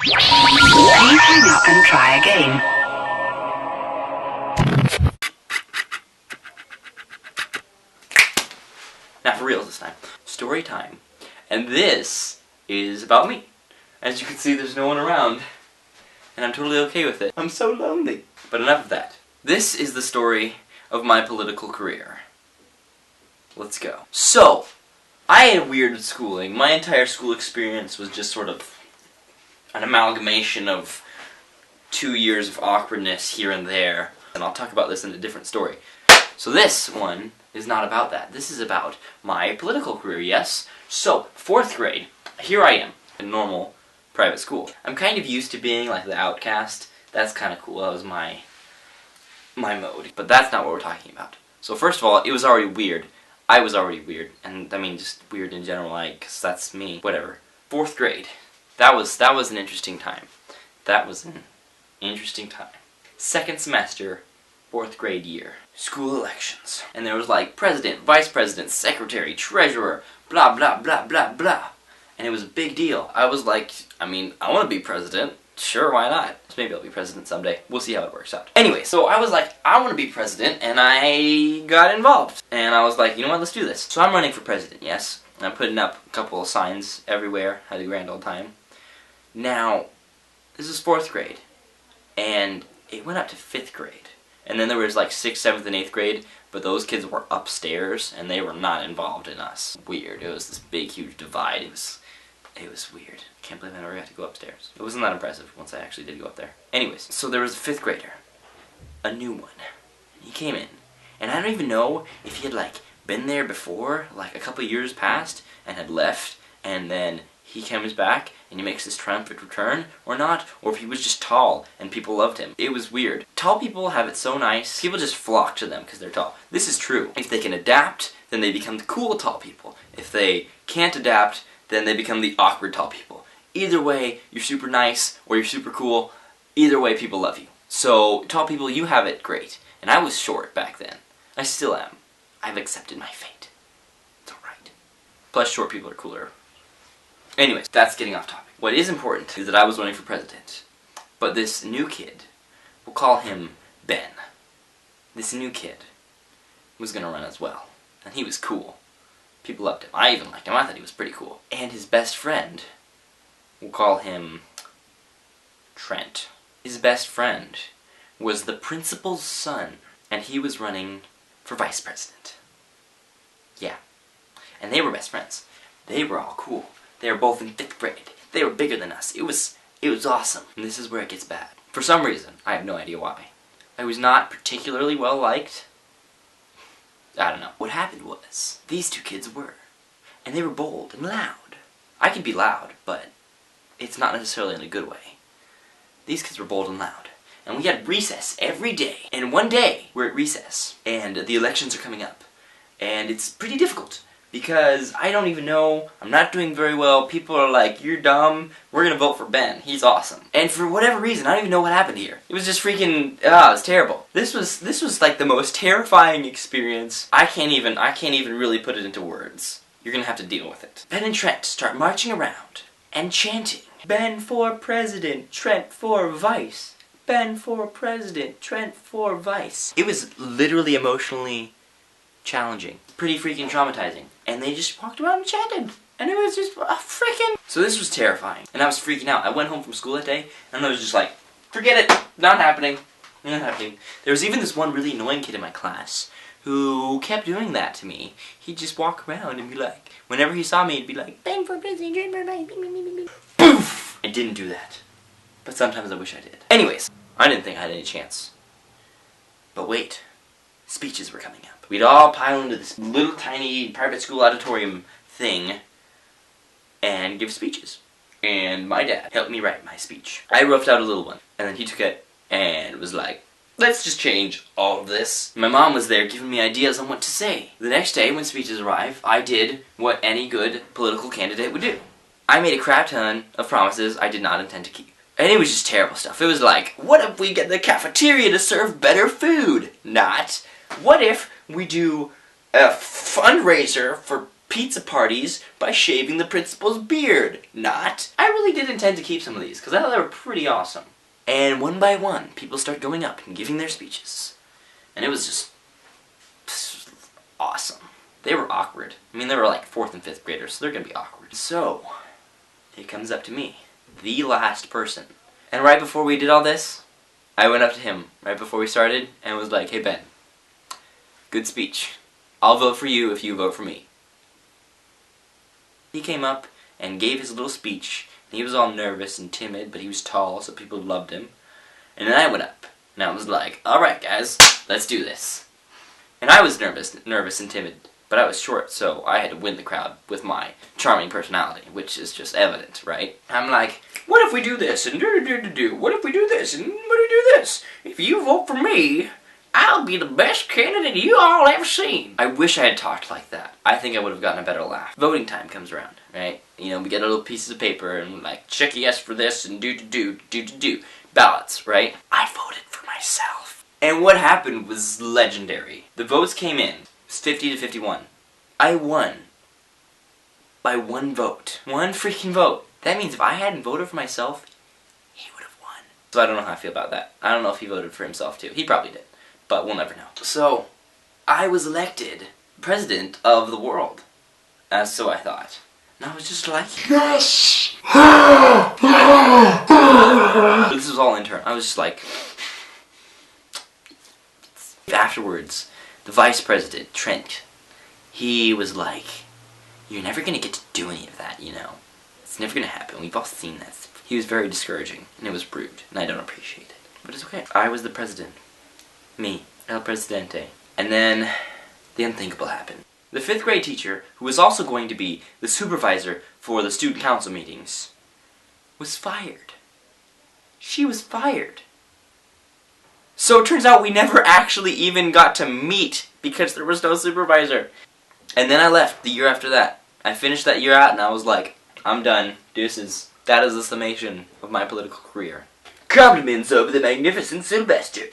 Please hang up and try again. Now for real this time. Story time. And this is about me. As you can see, there's no one around. And I'm totally okay with it. I'm so lonely. But enough of that. This is the story of my political career. Let's go. So, I had weird schooling. My entire school experience was just sort of an amalgamation of 2 years of awkwardness here and there. And I'll talk about this in a different story. So this one is not about that. This is about my political career, yes? So, 4th grade, here I am, in normal private school. I'm kind of used to being like the outcast. That's kind of cool. That was my mode. But that's not what we're talking about. So first of all, it was already weird. I was already weird. And I mean, just weird in general, like, 'cause that's me. Whatever. 4th grade. That was an interesting time. That was an interesting time. 2nd semester, 4th grade year. School elections. And there was like president, vice president, secretary, treasurer, blah blah blah blah blah. And it was a big deal. I was like, I mean, I want to be president. Sure, why not? So maybe I'll be president someday. We'll see how it works out. Anyway, so I was like, I want to be president, and I got involved. And I was like, you know what, let's do this. So I'm running for president, yes. And I'm putting up a couple of signs everywhere. Had a grand old time. Now, this is 4th grade. And it went up to 5th grade. And then there was like 6th, 7th, and 8th grade, but those kids were upstairs, and they were not involved in us. Weird. It was this big, huge divide. It was weird. I can't believe I never got to go upstairs. It wasn't that impressive once I actually did go up there. Anyways, so there was a 5th grader. A new one. He came in. And I don't even know if he had, like, been there before, like, a couple years past, and had left, and then he comes back, and he makes this triumphant return, or not, or if he was just tall, and people loved him. It was weird. Tall people have it so nice. People just flock to them because they're tall. This is true. If they can adapt, then they become the cool tall people. If they can't adapt, then they become the awkward tall people. Either way, you're super nice, or you're super cool. Either way, people love you. So, tall people, you have it great. And I was short back then. I still am. I've accepted my fate. It's alright. Plus, short people are cooler. Anyways, that's getting off topic. What is important is that I was running for president. But this new kid, we'll call him Ben. This new kid was gonna run as well. And he was cool. People loved him. I even liked him. I thought he was pretty cool. And his best friend, we'll call him Trent. His best friend was the principal's son, and he was running for vice president. Yeah. And they were best friends. They were all cool. They were both in 5th grade. They were bigger than us. It was awesome. And this is where it gets bad. For some reason, I have no idea why, I was not particularly well liked. I don't know. What happened was, these two kids were. And they were bold and loud. I can be loud, but it's not necessarily in a good way. These kids were bold and loud. And we had recess every day. And one day, we're at recess. And the elections are coming up. And it's pretty difficult. Because I don't even know, I'm not doing very well, people are like, you're dumb, we're gonna vote for Ben, he's awesome. And for whatever reason, I don't even know what happened here. It was just freaking, it was terrible. This was like the most terrifying experience. I can't even really put it into words. You're gonna have to deal with it. Ben and Trent start marching around and chanting, Ben for president, Trent for vice. Ben for president, Trent for vice. It was literally emotionally challenging. Pretty freaking traumatizing. And they just walked around and chanted. And it was just freaking... So this was terrifying. And I was freaking out. I went home from school that day, and I was just like, forget it. Not happening. Not happening. There was even this one really annoying kid in my class who kept doing that to me. He'd just walk around and be like, whenever he saw me, he'd be like, Ben for president, poof! I didn't do that. But sometimes I wish I did. Anyways, I didn't think I had any chance. But wait. Speeches were coming up. We'd all pile into this little tiny private school auditorium thing and give speeches. And my dad helped me write my speech. I roughed out a little one, and then he took it and was like, let's just change all of this. My mom was there giving me ideas on what to say. The next day, when speeches arrived, I did what any good political candidate would do. I made a crap ton of promises I did not intend to keep. And it was just terrible stuff. It was like, what if we get the cafeteria to serve better food? Not. What if we do a fundraiser for pizza parties by shaving the principal's beard. Not. I really did intend to keep some of these, because I thought they were pretty awesome. And one by one, people start going up and giving their speeches. And it was just awesome. They were awkward. I mean, they were like 4th and 5th graders, so they're gonna be awkward. So, it comes up to me, the last person. And right before we did all this, I went up to him right before we started and was like, "Hey Ben, good speech. I'll vote for you if you vote for me." He came up and gave his little speech. He was all nervous and timid, but he was tall, so people loved him. And then I went up, and I was like, "Alright guys, let's do this." And I was nervous and timid, but I was short, so I had to win the crowd with my charming personality, which is just evident, right? I'm like, "What if we do this, and do-do-do-do-do? What if we do this, and what do we do this? If you vote for me, I'll be the best candidate you all ever seen." I wish I had talked like that. I think I would have gotten a better laugh. Voting time comes around, right? You know, we get little pieces of paper and we're like, check yes for this and do. Ballots, right? I voted for myself. And what happened was legendary. The votes came in. It was 50 to 51. I won. By one vote. One freaking vote. That means if I hadn't voted for myself, he would have won. So I don't know how I feel about that. I don't know if he voted for himself too. He probably did. But we'll never know. So, I was elected president of the world. So I thought. And I was just like, yes! This was all internal. I was just like... Afterwards, the vice president, Trent, he was like, "You're never gonna get to do any of that, you know. It's never gonna happen. We've all seen this." He was very discouraging, and it was rude, and I don't appreciate it. But it's okay. I was the president. Me, El Presidente. And then, the unthinkable happened. The 5th grade teacher, who was also going to be the supervisor for the student council meetings, was fired. She was fired. So it turns out we never actually even got to meet because there was no supervisor. And then I left the year after that. I finished that year out and I was like, I'm done. Deuces. That is the summation of my political career. Compliments of the magnificent Sylvester.